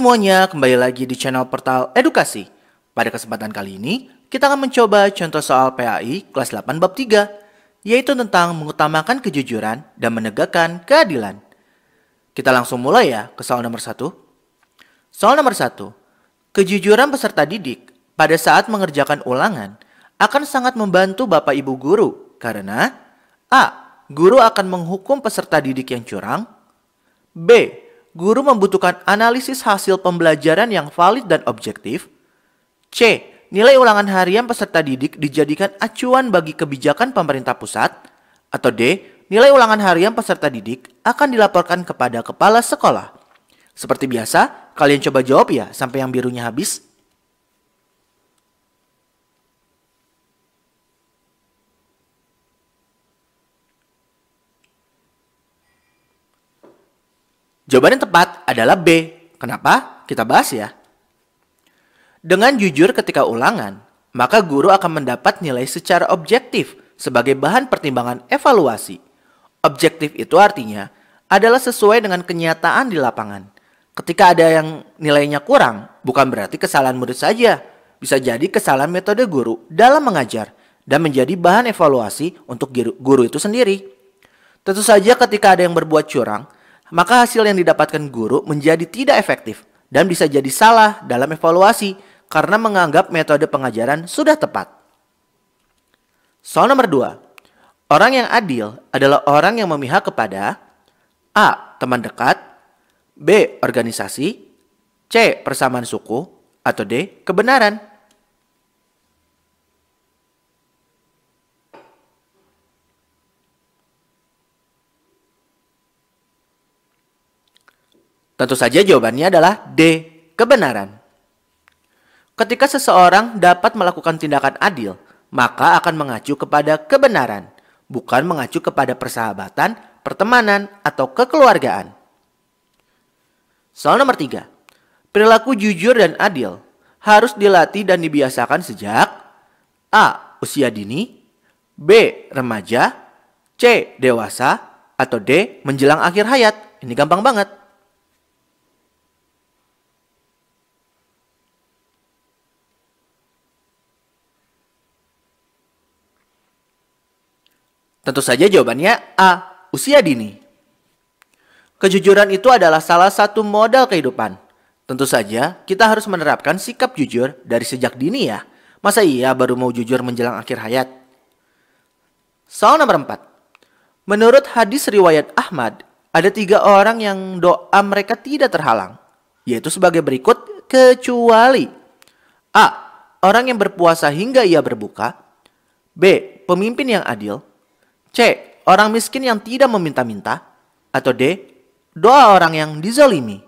semuanya, kembali lagi di channel Portal Edukasi. Pada kesempatan kali ini, kita akan mencoba contoh soal PAI kelas 8 bab 3, yaitu tentang mengutamakan kejujuran dan menegakkan keadilan. Kita langsung mulai ya ke soal nomor 1. Soal nomor 1. Kejujuran peserta didik pada saat mengerjakan ulangan akan sangat membantu Bapak Ibu guru karena A. Guru akan menghukum peserta didik yang curang. B. Guru membutuhkan analisis hasil pembelajaran yang valid dan objektif. C. Nilai ulangan harian peserta didik dijadikan acuan bagi kebijakan pemerintah pusat. Atau D. Nilai ulangan harian peserta didik akan dilaporkan kepada kepala sekolah. Seperti biasa, kalian coba jawab ya sampai yang birunya habis. Jawaban yang tepat adalah B. Kenapa? Kita bahas ya. Dengan jujur ketika ulangan, maka guru akan mendapat nilai secara objektif sebagai bahan pertimbangan evaluasi. Objektif itu artinya adalah sesuai dengan kenyataan di lapangan. Ketika ada yang nilainya kurang, bukan berarti kesalahan murid saja. Bisa jadi kesalahan metode guru dalam mengajar dan menjadi bahan evaluasi untuk guru itu sendiri. Tentu saja ketika ada yang berbuat curang, maka hasil yang didapatkan guru menjadi tidak efektif dan bisa jadi salah dalam evaluasi karena menganggap metode pengajaran sudah tepat. Soal nomor 2. Orang yang adil adalah orang yang memihak kepada A. Teman dekat, B. Organisasi, C. Persamaan suku, atau D. Kebenaran. Tentu saja jawabannya adalah D. Kebenaran. Ketika seseorang dapat melakukan tindakan adil, maka akan mengacu kepada kebenaran, bukan mengacu kepada persahabatan, pertemanan, atau kekeluargaan. Soal nomor 3. Perilaku jujur dan adil harus dilatih dan dibiasakan sejak A. Usia dini, B. Remaja, C. Dewasa, atau D. Menjelang akhir hayat. Ini gampang banget. Tentu saja jawabannya A. Usia dini. Kejujuran itu adalah salah satu modal kehidupan. Tentu saja kita harus menerapkan sikap jujur dari sejak dini ya. Masa iya baru mau jujur menjelang akhir hayat? Soal nomor 4. Menurut hadis riwayat Ahmad, ada 3 orang yang doa mereka tidak terhalang. Yaitu sebagai berikut, kecuali A. Orang yang berpuasa hingga ia berbuka. B. Pemimpin yang adil. C. Orang miskin yang tidak meminta-minta. Atau D. Doa orang yang dizalimi.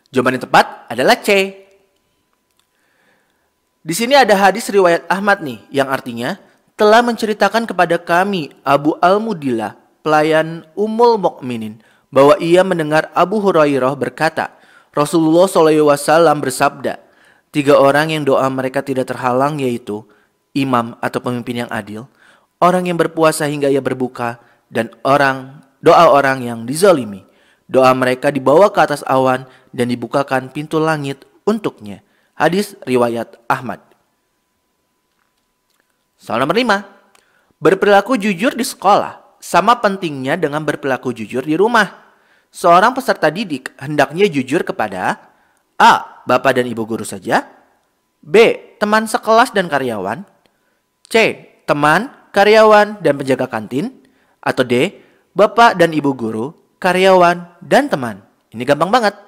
Jawaban yang tepat adalah C. Di sini ada hadis riwayat Ahmad nih, yang artinya telah menceritakan kepada kami Abu Al-Mudillah, pelayan Ummul Mukminin, bahwa ia mendengar Abu Hurairah berkata, Rasulullah SAW bersabda, 3 orang yang doa mereka tidak terhalang yaitu imam atau pemimpin yang adil, orang yang berpuasa hingga ia berbuka, dan doa orang yang dizalimi. Doa mereka dibawa ke atas awan dan dibukakan pintu langit untuknya. Hadis riwayat Ahmad. Soal nomor 5. Berperilaku jujur di sekolah sama pentingnya dengan berperilaku jujur di rumah. Seorang peserta didik hendaknya jujur kepada A. Bapak dan ibu guru saja, B. Teman sekelas dan karyawan, C. Teman, karyawan, dan penjaga kantin, atau D. Bapak dan ibu guru, karyawan, dan teman. Ini gampang banget.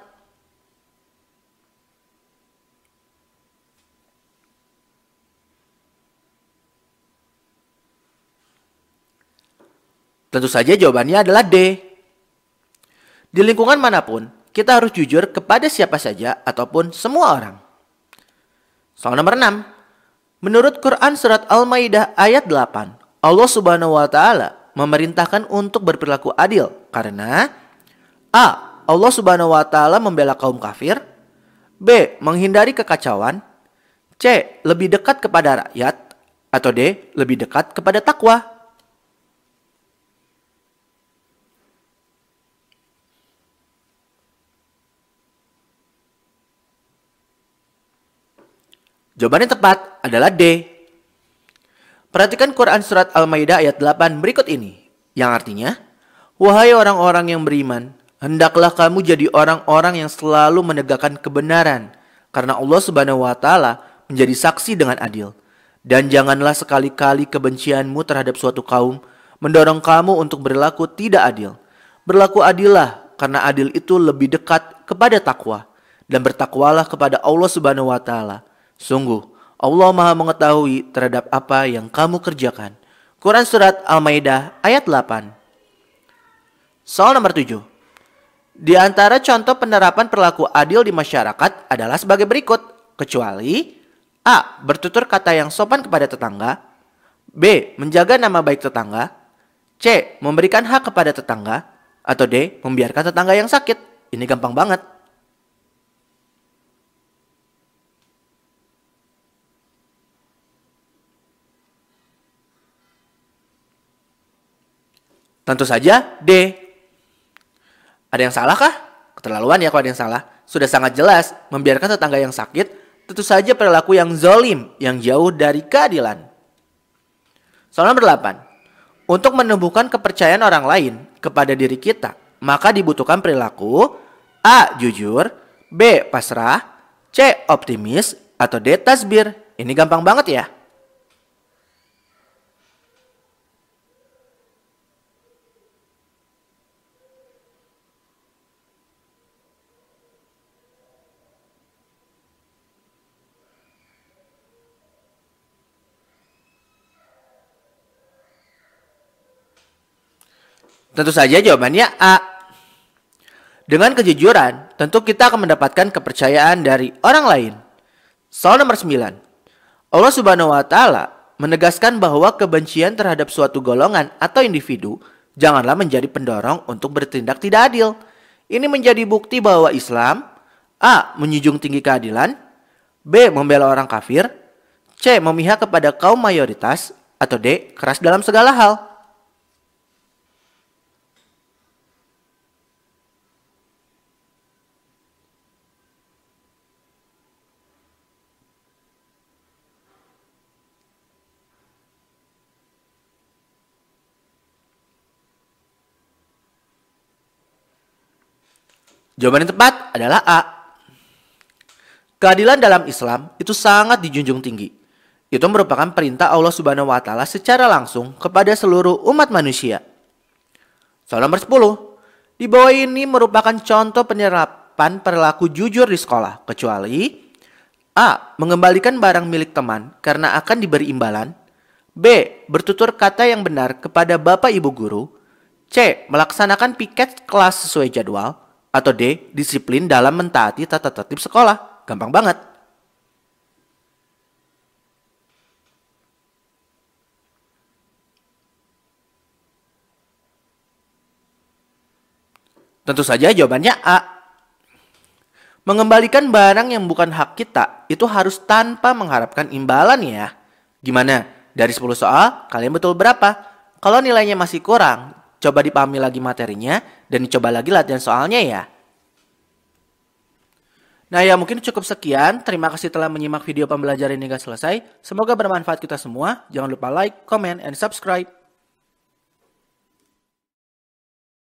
Tentu saja jawabannya adalah D. Di lingkungan manapun, kita harus jujur kepada siapa saja ataupun semua orang. Soal nomor 6. Menurut Quran surat Al-Maidah ayat 8, Allah Subhanahu wa taala memerintahkan untuk berperilaku adil karena A. Allah Subhanahu wa taala membela kaum kafir, B. Menghindari kekacauan, C. Lebih dekat kepada rakyat, Atau D. Lebih dekat kepada takwa? Jawaban yang tepat adalah D. Perhatikan Quran Surat Al-Maidah ayat 8 berikut ini, yang artinya, wahai orang-orang yang beriman, hendaklah kamu jadi orang-orang yang selalu menegakkan kebenaran, karena Allah Subhanahu wa Ta'ala menjadi saksi dengan adil. Dan janganlah sekali-kali kebencianmu terhadap suatu kaum mendorong kamu untuk berlaku tidak adil. Berlaku adillah, karena adil itu lebih dekat kepada takwa, dan bertakwalah kepada Allah Subhanahu wa Ta'ala. Sungguh, Allah Maha mengetahui terhadap apa yang kamu kerjakan. Quran Surat Al-Maidah ayat 8. Soal nomor 7. Di antara contoh penerapan perilaku adil di masyarakat adalah sebagai berikut, kecuali A. Bertutur kata yang sopan kepada tetangga, B. Menjaga nama baik tetangga, C. Memberikan hak kepada tetangga, atau D. Membiarkan tetangga yang sakit. Ini gampang banget. Tentu saja D. Ada yang salah kah? Keterlaluan ya kalau ada yang salah. Sudah sangat jelas, membiarkan tetangga yang sakit tentu saja perilaku yang zalim, yang jauh dari keadilan. Soal nomor 8. Untuk menumbuhkan kepercayaan orang lain kepada diri kita, maka dibutuhkan perilaku A. Jujur, B. Pasrah, C. Optimis, atau D. Tasbir. Ini gampang banget ya. Tentu saja jawabannya A. Dengan kejujuran, tentu kita akan mendapatkan kepercayaan dari orang lain. Soal nomor 9. Allah Subhanahu wa Ta'ala menegaskan bahwa kebencian terhadap suatu golongan atau individu janganlah menjadi pendorong untuk bertindak tidak adil. Ini menjadi bukti bahwa Islam A. Menjunjung tinggi keadilan, B. Membela orang kafir, C. Memihak kepada kaum mayoritas, atau D. Keras dalam segala hal. Jawaban yang tepat adalah A. Keadilan dalam Islam itu sangat dijunjung tinggi. Itu merupakan perintah Allah Subhanahu wa Ta'ala secara langsung kepada seluruh umat manusia. Soal nomor 10. Di bawah ini merupakan contoh penerapan perilaku jujur di sekolah, kecuali A. Mengembalikan barang milik teman karena akan diberi imbalan, B. Bertutur kata yang benar kepada bapak ibu guru, C. Melaksanakan piket kelas sesuai jadwal, atau D. Disiplin dalam mentaati tata tertib sekolah. Gampang banget. Tentu saja jawabannya A. Mengembalikan barang yang bukan hak kita itu harus tanpa mengharapkan imbalan ya. Gimana? Dari 10 soal, kalian betul berapa? Kalau nilainya masih kurang, coba dipahami lagi materinya dan dicoba lagi latihan soalnya ya. Nah ya mungkin cukup sekian. Terima kasih telah menyimak video pembelajaran ini hingga selesai. Semoga bermanfaat kita semua. Jangan lupa like, comment, and subscribe.